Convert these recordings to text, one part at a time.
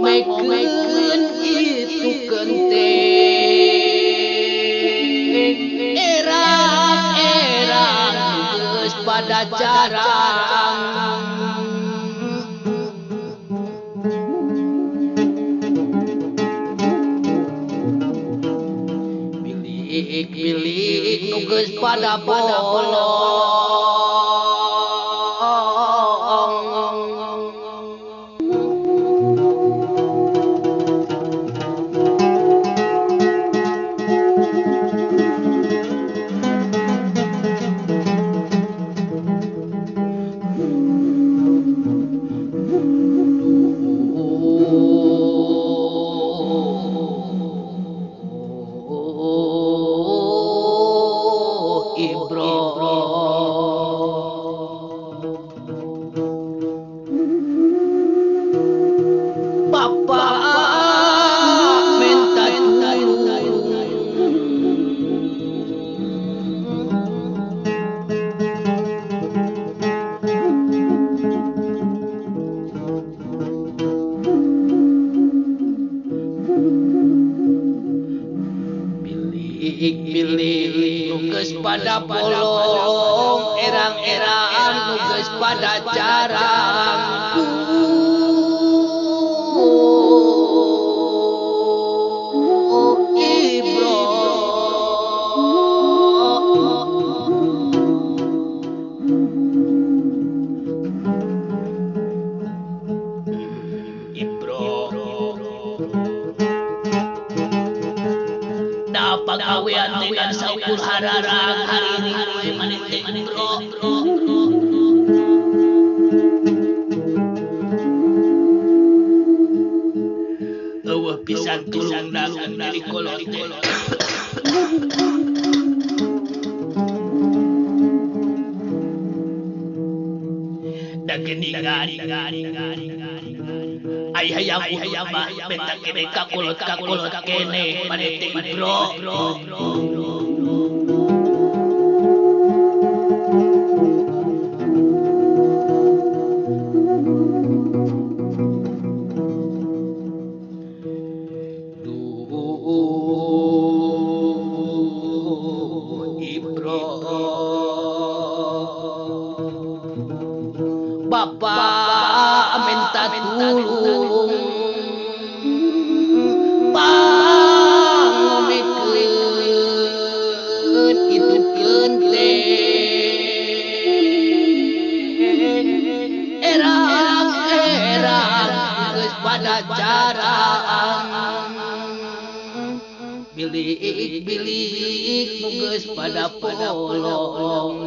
ngomekeun itu genteng erang-erang geus pada jarang bilik-bilik nu geus pada bolong bilik-bilik nu geus pada bolong erang-erang nu geus pada jarang Ibro pagawean dengan saukur hararang hari ini maneh bro eueuh pisan tulung dagang dari kolot da geningan ai hayang mah beta kene kakolot kene maneh bro Bapak minta tulung pangomikeun itu genteng erang-erang geus pada jarang bilik-bilik nu geus pada bolong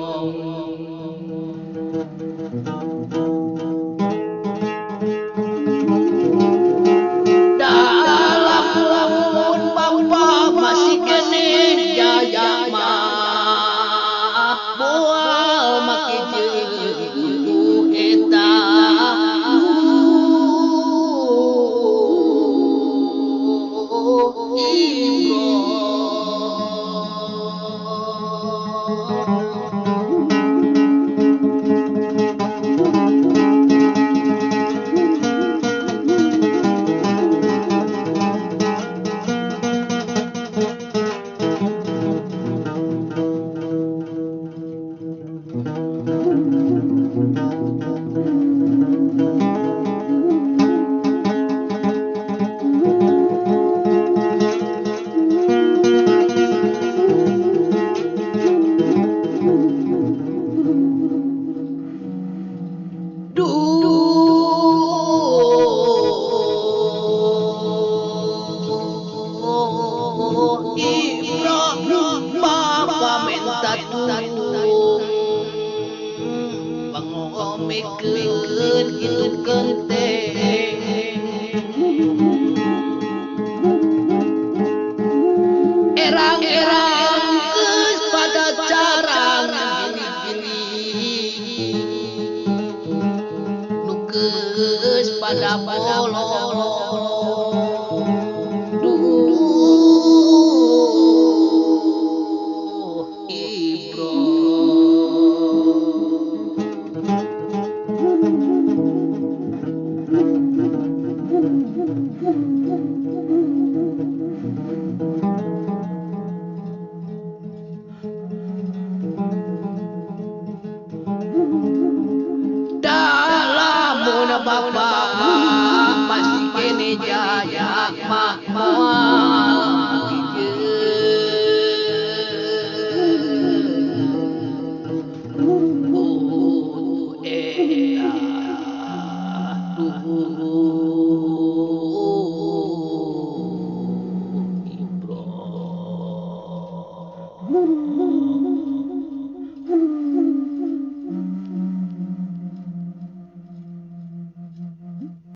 pangomikeun itu genteng erang-erang geus pada jarang bilik-bilik nu geus pada bolong